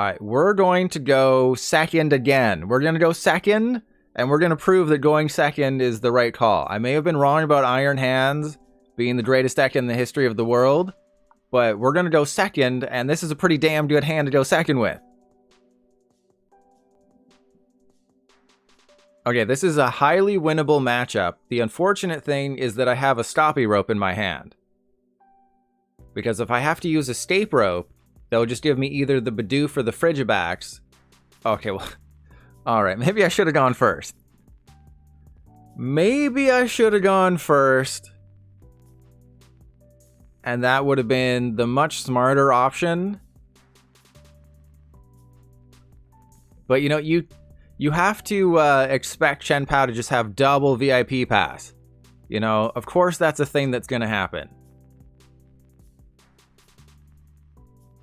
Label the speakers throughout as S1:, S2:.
S1: Alright, we're going to go second again. We're going to go second, and we're going to prove that going second is the right call. I may have been wrong about Iron Hands being the greatest deck in the history of the world, but we're going to go second, and this is a pretty damn good hand to go second with. Okay, this is a highly winnable matchup. The unfortunate thing is that I have a Stoppy Rope in my hand. Because if I have to use Escape Rope, they'll just give me either the Bidoof or the Frigibax. Okay, well, alright, maybe I should have gone first. Maybe I should have gone first. And that would have been the much smarter option. But you know, you have to expect Chien-Pao to just have double VIP pass. You know, of course that's a thing that's going to happen.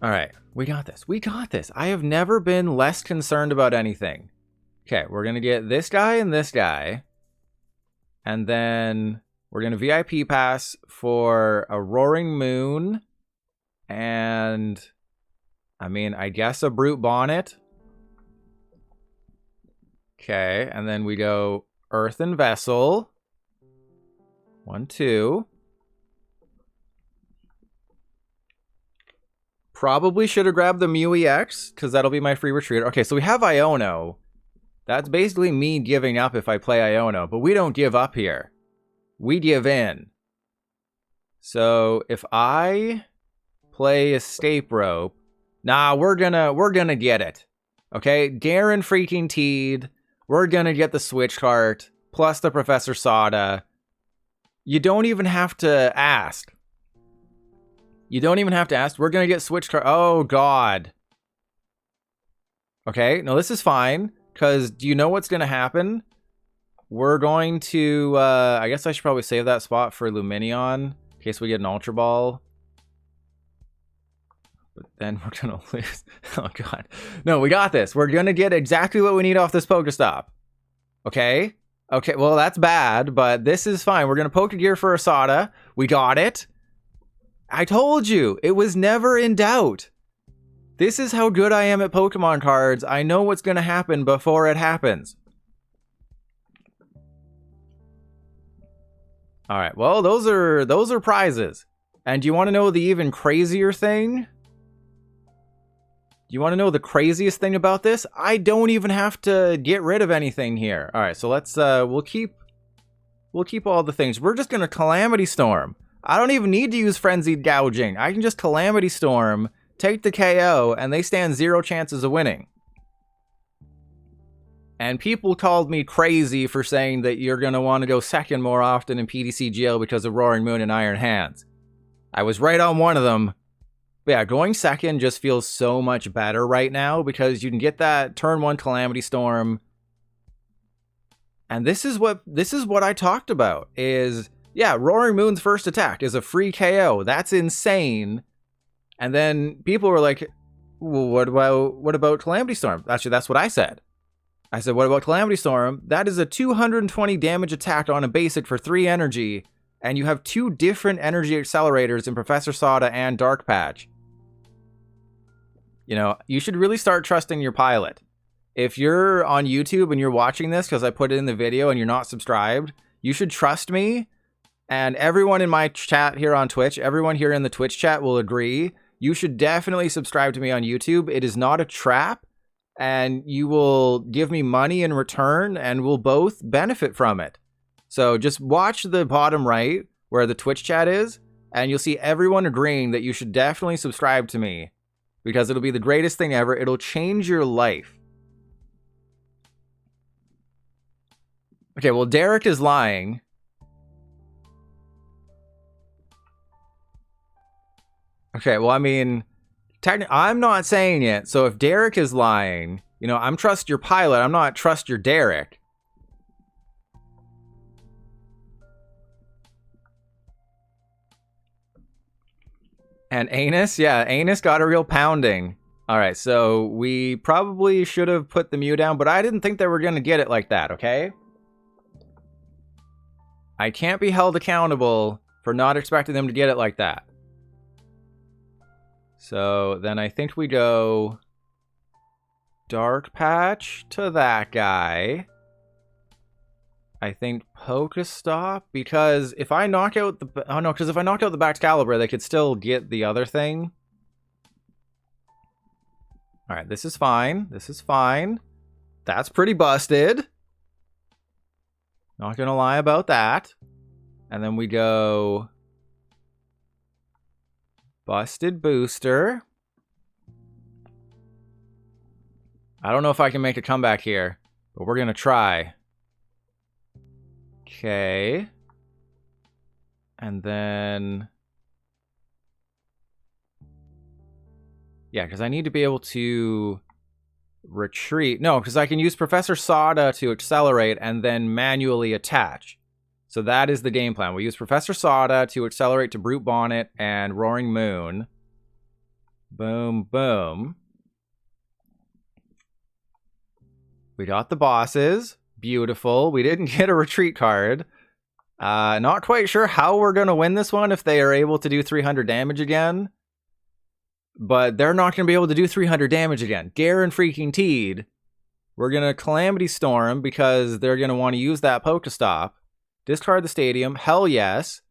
S1: Alright, we got this. We got this. I have never been less concerned about anything. Okay, we're going to get this guy and this guy. And then we're going to VIP pass for a Roaring Moon. And, I mean, I guess a Brute Bonnet. Okay, and then we go Earthen Vessel. 1, 2. Probably should have grabbed the Mew EX, because that'll be my free retreat. Okay, so we have Iono. That's basically me giving up if I play Iono, but we don't give up here. We give in. So if I play Escape Rope, nah, we're gonna get it. Okay, Garen freaking Teed. We're gonna get the Switch Cart plus the Professor Sada. You don't even have to ask. You don't even have to ask. We're going to get Switch Cart. Oh, God. Okay. No, this is fine. Because do you know what's going to happen? We're going to... I guess I should probably save that spot for Lumineon. In case we get an Ultra Ball. But then we're going to lose. Oh, God. No, we got this. We're going to get exactly what we need off this PokéStop. Okay? Okay, well, that's bad. But this is fine. We're going to Pokégear for a Sada. We got it. I told you, it was never in doubt. This is how good I am at Pokemon cards. I know what's going to happen before it happens. All right, well, those are prizes. And do you want to know the even crazier thing? Do you want to know the craziest thing about this? I don't even have to get rid of anything here. All right, so let's we'll keep all the things. We're just going to Calamity Storm. I don't even need to use Frenzied Gouging. I can just Calamity Storm, take the KO, and they stand 0 chances of winning. And people called me crazy for saying that you're going to want to go second more often in PTCGL because of Roaring Moon and Iron Hands. I was right on one of them. But yeah, going second just feels so much better right now because you can get that turn 1 Calamity Storm. And this is what I talked about is... Yeah, Roaring Moon's first attack is a free KO. That's insane. And then people were like, well, what about Calamity Storm? Actually, that's what I said. I said, what about Calamity Storm? That is a 220 damage attack on a basic for 3 energy. And you have 2 different energy accelerators in Professor Sada and Dark Patch. You know, you should really start trusting your pilot. If you're on YouTube and you're watching this because I put it in the video and you're not subscribed, you should trust me. And everyone in my chat here on Twitch, everyone here in the Twitch chat will agree. You should definitely subscribe to me on YouTube. It is not a trap. And you will give me money in return. And we'll both benefit from it. So just watch the bottom right where the Twitch chat is. And you'll see everyone agreeing that you should definitely subscribe to me. Because it'll be the greatest thing ever. It'll change your life. Okay, well, Derek is lying. Okay, well, I mean, technically, I'm not saying it. So if Derek is lying, you know, I'm trust your pilot. I'm not trust your Derek. And Anus, yeah, Anus got a real pounding. All right, so we probably should have put the Mew down, but I didn't think they were going to get it like that, okay? I can't be held accountable for not expecting them to get it like that. So then I think we go Dark Patch to that guy. I think PokéStop, because if I knock out the... Oh no, because if I knock out the Baxcalibur, they could still get the other thing. Alright, this is fine. This is fine. That's pretty busted. Not gonna lie about that. And then we go... Busted Booster. I don't know if I can make a comeback here, but we're gonna try. Okay. And then... Yeah, because I need to be able to retreat. No, because I can use Professor Sada to accelerate and then manually attach. So that is the game plan. We use Professor Sada to accelerate to Brute Bonnet and Roaring Moon. Boom, boom. We got the bosses. Beautiful. We didn't get a retreat card. Not quite sure how we're going to win this one if they are able to do 300 damage again. But they're not going to be able to do 300 damage again. Guaranteed. We're going to Calamity Storm because they're going to want to use that PokéStop. Discard the stadium. Hell yes.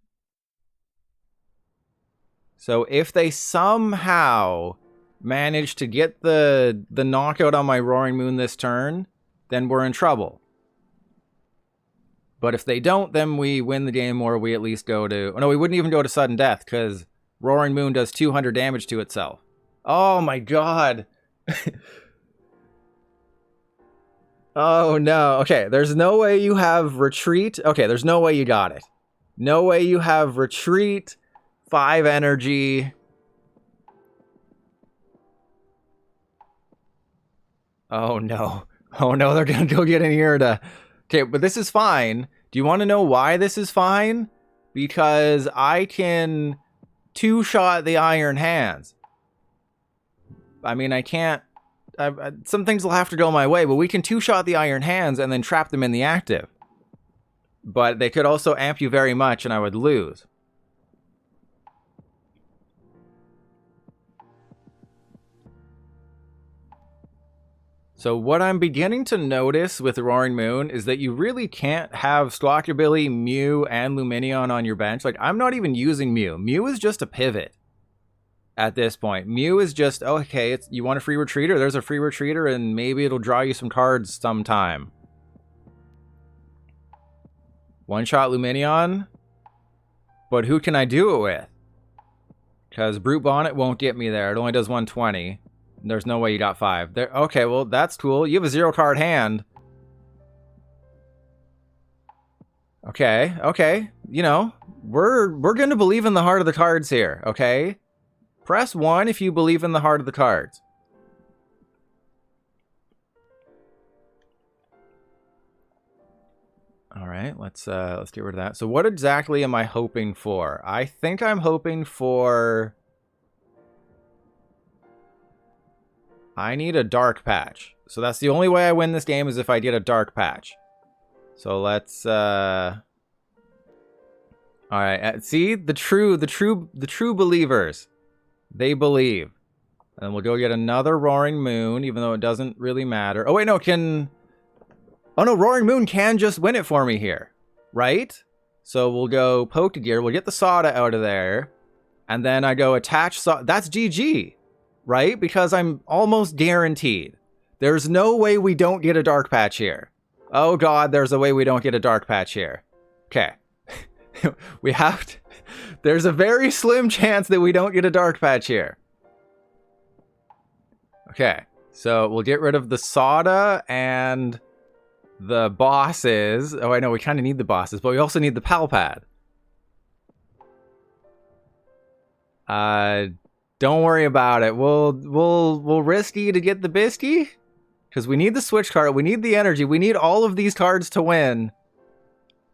S1: So if they somehow manage to get the knockout on my Roaring Moon this turn, then we're in trouble. But if they don't, then we win the game, or we at least go to... Oh, no, we wouldn't even go to sudden death, because Roaring Moon does 200 damage to itself. Oh my god. Oh no. Okay, there's no way you have retreat. Okay, there's no way you got it. No way you have retreat, 5 energy. Oh no. Oh no, they're gonna go get an Irida. Okay, but this is fine. Do you want to know why this is fine? Because I can 2-shot the Iron Hands. I mean, I can't... some things will have to go my way, but we can 2-shot the Iron Hands and then trap them in the active. But they could also amp you very much and I would lose. So what I'm beginning to notice with Roaring Moon is that you really can't have Squawkabilly, Mew, and Lumineon on your bench. Like, I'm not even using Mew. Mew is just a pivot at this point. Mew is just, oh, okay, you want a free retreater? There's a free retreater, and maybe it'll draw you some cards sometime. One-shot Lumineon? But who can I do it with? Because Brute Bonnet won't get me there. It only does 120. There's no way you got 5. There. Okay, well, that's cool. You have a 0-card hand. Okay, okay. You know, we're going to believe in the heart of the cards here, okay? Press 1 if you believe in the heart of the cards. All right, let's get rid of that. So what exactly am I hoping for? I think I'm hoping for... I need a Dark Patch. So that's the only way I win this game is if I get a Dark Patch. So let's all right, see the true believers. They believe. And we'll go get another Roaring Moon, even though it doesn't really matter. Oh wait, no, oh no, Roaring Moon can just win it for me here, right? So we'll go Pokégear. We'll get the Sada out of there, and then I go attach. That's GG. Right? Because I'm almost guaranteed. There's no way we don't get a Dark Patch here. Oh god, there's a way we don't get a Dark Patch here. Okay. We have to... There's a very slim chance that we don't get a Dark Patch here. Okay. So we'll get rid of the Sada and the bosses. Oh, I know, we kind of need the bosses, but we also need the Pal Pad. Don't worry about it. We'll risky to get the bisky. Because we need the Switch Cart. We need the energy. We need all of these cards to win.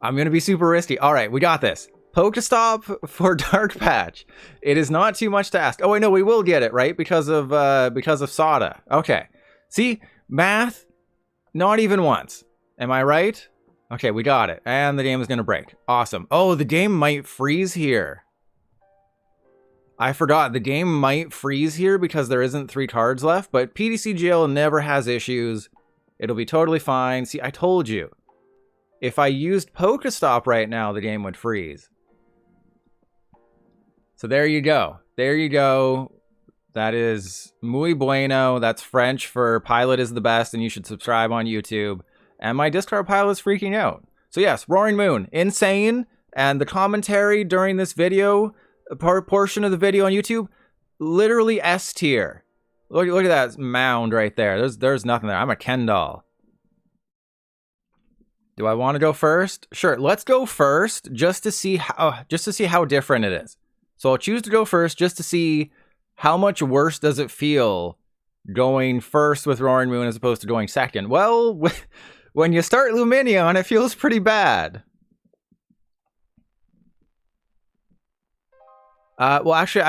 S1: I'm going to be super risky. All right, we got this. PokéStop for Dark Patch. It is not too much to ask. Oh, wait, no, we will get it, right? Because of Sada. Okay. See? Math? Not even once. Am I right? Okay, we got it. And the game is going to break. Awesome. Oh, the game might freeze here. I forgot, the game might freeze here because there isn't 3 cards left, but PTCGL never has issues. It'll be totally fine. See, I told you. If I used PokéStop right now, the game would freeze. So there you go. There you go. That is muy bueno. That's French for pilot is the best, and you should subscribe on YouTube. And my discard pile is freaking out. So yes, Roaring Moon, insane. And the commentary during this video, portion of the video on YouTube, literally S tier. Look at that mound right there. There's nothing there. I'm a Ken doll. Do I want to go first? Sure, let's go first just to see how different it is. So I'll choose to go first just to see how much worse does it feel going first with Roaring Moon as opposed to going second. Well, when you start Lumineon, it feels pretty bad. Well, actually,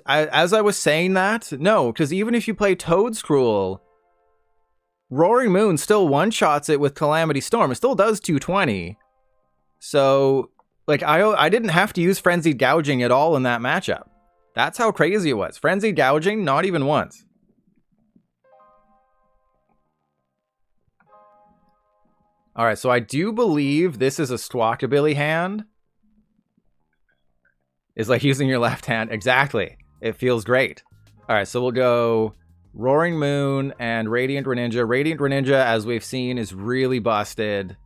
S1: as I was saying that, no, because even if you play Toadscruel, Roaring Moon still one-shots it with Calamity Storm. It still does 220. So, like, I didn't have to use Frenzied Gouging at all in that matchup. That's how crazy it was. Frenzied Gouging, not even once. Alright, so I do believe this is a Squawkabilly hand. Is like using your left hand. Exactly. It feels great. Alright, so we'll go Roaring Moon and Radiant Greninja. Radiant Greninja, as we've seen, is really busted.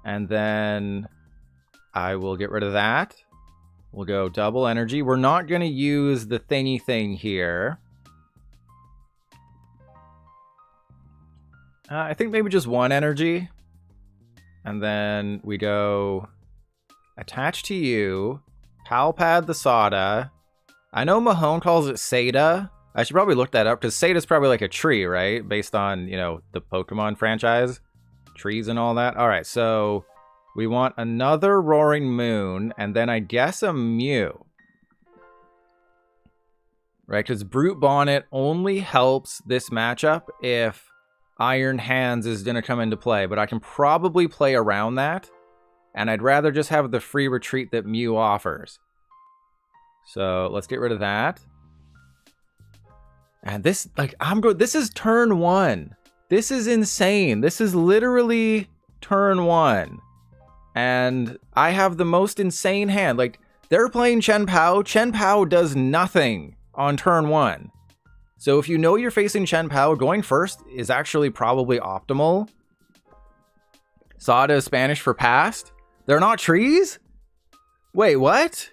S1: And then I will get rid of that. We'll go double energy. We're not going to use the thingy thing here. I think maybe just 1 energy. And then we go attach to you. Pal Pad the Sada. I know Mahone calls it Sada. I should probably look that up because Sada's probably like a tree, right? Based on, you know, the Pokemon franchise. Trees and all that. Alright, so we want another Roaring Moon and then I guess a Mew. Right, because Brute Bonnet only helps this matchup if Iron Hands is going to come into play. But I can probably play around that. And I'd rather just have the free retreat that Mew offers. So let's get rid of that. And this, like, this is turn 1. This is insane. This is literally turn 1. And I have the most insane hand. Like, they're playing Chien-Pao. Chien-Pao does nothing on turn 1. So if you know you're facing Chien-Pao, going first is actually probably optimal. Sada is Spanish for past. They're not trees? Wait, what?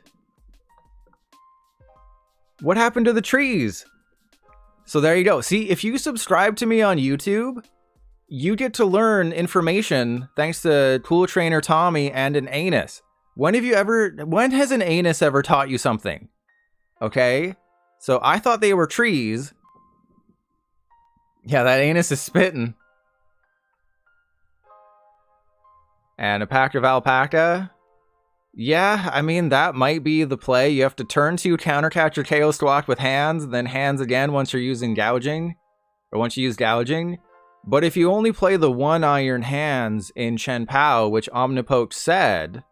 S1: What happened to the trees? So there you go. See, if you subscribe to me on YouTube, you get to learn information thanks to Cool Trainer Tommy and an anus. When has an anus ever taught you something? Okay? So I thought they were trees. Yeah, that anus is spitting. And a pack of alpaca. Yeah, I mean, that might be the play. You have to turn 2, countercatch your KO Squawk with hands, then hands again once you're using gouging. Or once you use gouging. But if you only play the 1 Iron Hands in Chien-Pao, which Omnipoke said,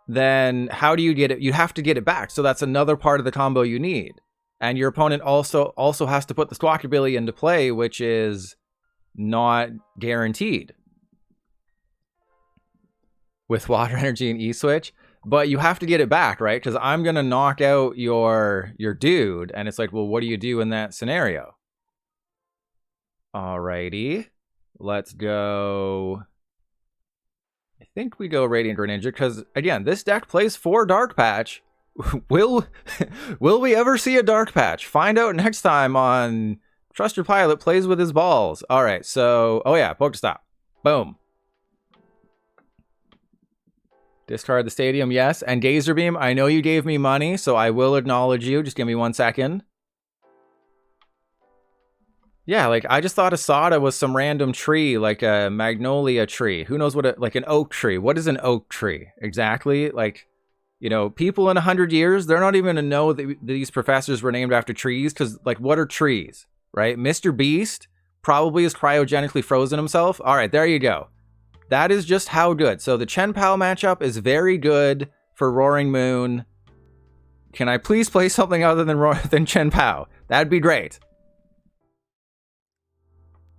S1: then how do you get it? You have to get it back. So that's another part of the combo you need. And your opponent also has to put the Squawkabilly into play, which is not guaranteed with Water Energy and E-Switch. But you have to get it back, right? Because I'm going to knock out your dude. And it's like, well, what do you do in that scenario? Alrighty. Let's go. I think we go Radiant Greninja because, again, this deck plays for Dark Patch. Will we ever see a Dark Patch? Find out next time on Trust Your Pilot Plays With His Balls. Alright, so, oh yeah, PokéStop. Boom. Discard the stadium, yes. And Gazer Beam, I know you gave me money, so I will acknowledge you. Just give me 1 second. Yeah, like, I just thought a Sada was some random tree, like a magnolia tree. Who knows what, like an oak tree. What is an oak tree? Exactly, like, you know, people in 100 years, they're not even going to know that these professors were named after trees, because, like, what are trees, right? Mr. Beast probably is cryogenically frozen himself. All right, there you go. That is just how good. So the Chien-Pao matchup is very good for Roaring Moon. Can I please play something other than Chien-Pao? That'd be great.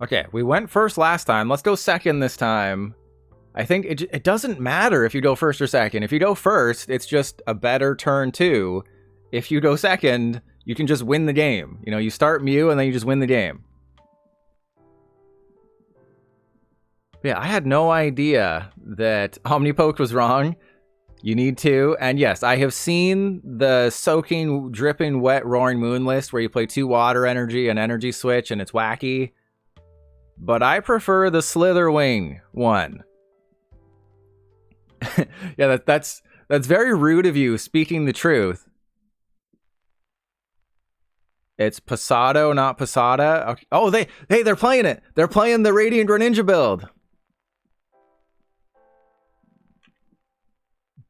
S1: Okay, we went first last time. Let's go second this time. I think it doesn't matter if you go first or second. If you go first, it's just a better turn too. If you go second, you can just win the game. You know, you start Mew and then you just win the game. Yeah, I had no idea that Omnipoke was wrong. You need to. And yes, I have seen the soaking, dripping, wet, roaring moon list where you play 2 water energy and energy switch and it's wacky. But I prefer the Slitherwing one. Yeah, that's very rude of you, speaking the truth. It's Pasado, not Posada. Okay. Oh, they're playing it. They're playing the Radiant Greninja build.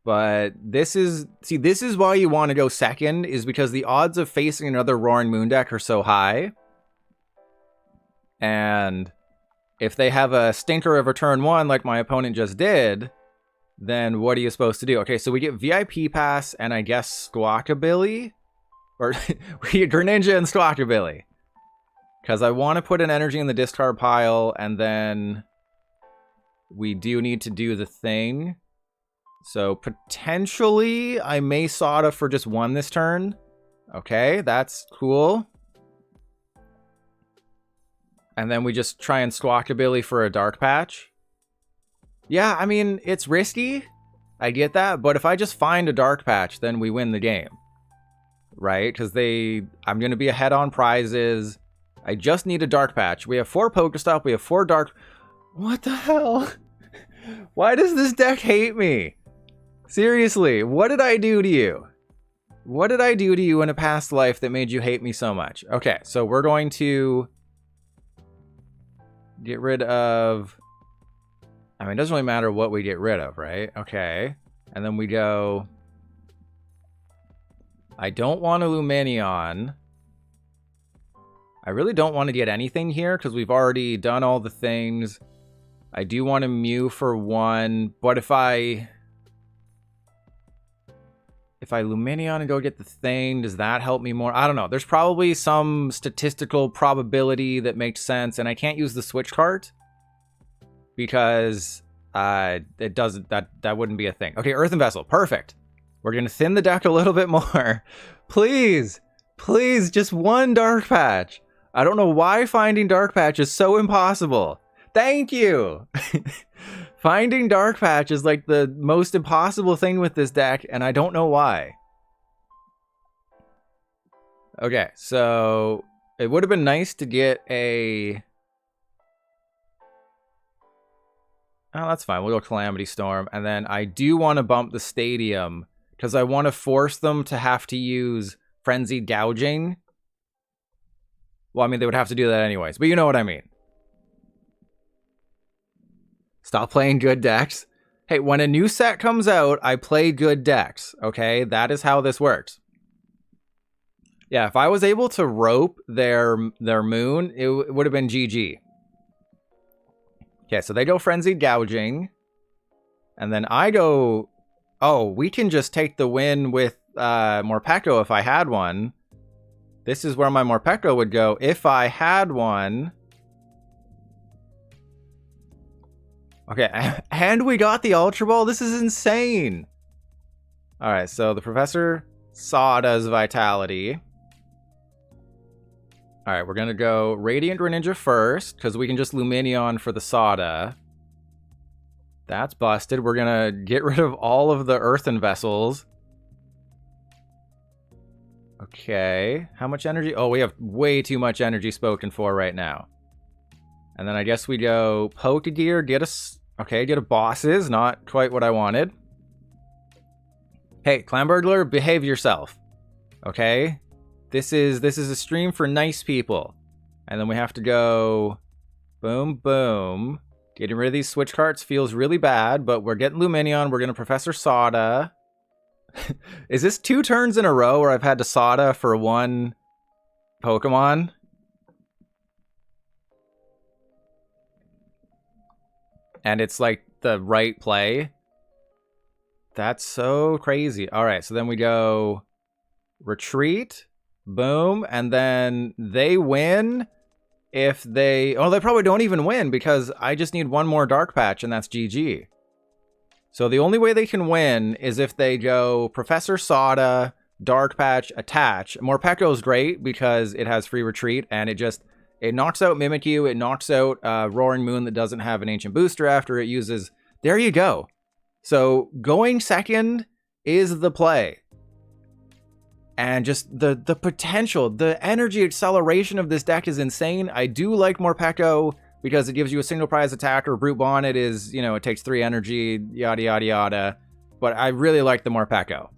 S1: But this is why you want to go second, is because the odds of facing another Roaring Moon deck are so high. And if they have a stinker of a turn 1 like my opponent just did, then what are you supposed to do? Okay, so we get VIP Pass and I guess Squawkabilly? Or we get Greninja and Squawkabilly. Because I want to put an energy in the discard pile, and then we do need to do the thing. So potentially I may Sada for just 1 this turn. Okay, that's cool. And then we just try and Squawkabilly for a Dark Patch. Yeah, I mean, it's risky. I get that. But if I just find a Dark Patch, then we win the game. Right? Because I'm going to be ahead on prizes. I just need a Dark Patch. We have 4 PokéStop. We have 4 Dark... What the hell? Why does this deck hate me? Seriously, what did I do to you? What did I do to you in a past life that made you hate me so much? Okay, so we're going to get rid of... I mean, it doesn't really matter what we get rid of, right? Okay. And then we go... I don't want a Lumineon. I really don't want to get anything here because we've already done all the things. I do want a Mew for 1, but if I Lumineon and go get the thing, does that help me more? I don't know. There's probably some statistical probability that makes sense, and I can't use the Switch Cart because it doesn't. That wouldn't be a thing. Okay, Earthen Vessel, perfect. We're gonna thin the deck a little bit more. Please, please, just 1 Dark Patch. I don't know why finding Dark Patch is so impossible. Thank you. Finding Dark Patch is like the most impossible thing with this deck, and I don't know why. Okay, so it would have been nice to get a... Oh, that's fine. We'll go Calamity Storm. And then I do want to bump the Stadium because I want to force them to have to use Frenzied Gouging. Well, I mean, they would have to do that anyways, but you know what I mean. Stop playing good decks. Hey, when a new set comes out, I play good decks, okay? That is how this works. Yeah, if I was able to rope their moon, it would have been GG. Okay, so they go Frenzied Gouging. And then I go... Oh, we can just take the win with Morpeko if I had one. This is where my Morpeko would go if I had one. Okay, and we got the Ultra Ball. This is insane. Alright, so the Professor Sada's Vitality. Alright, we're going to go Radiant Greninja first, because we can just Lumineon for the Sada. That's busted. We're going to get rid of all of the Earthen Vessels. Okay, how much energy? Oh, we have way too much energy spoken for right now. And then I guess we go Pokégear, get a bosses, not quite what I wanted. Hey, Clamburglar, behave yourself. Okay? This is a stream for nice people. And then we have to go boom, boom. Getting rid of these Switch Carts feels really bad, but we're getting Lumineon. We're going to Professor Sada. Is this 2 turns in a row where I've had to Sada for 1 Pokemon? And it's like the right play. That's so crazy. All right, so then we go retreat, boom, and then they win if they... Oh, they probably don't even win because I just need one more Dark Patch and that's GG. So the only way they can win is if they go Professor Sada, Dark Patch, attach. Morpeko is great because it has free retreat and it knocks out Mimikyu, it knocks out Roaring Moon that doesn't have an Ancient Booster after it uses... There you go. So going second is the play. And just the potential, the energy acceleration of this deck is insane. I do like Morpeko because it gives you a single prize attacker. Brute Bonnet is, you know, it takes 3 energy, yada, yada, yada. But I really like the Morpeko.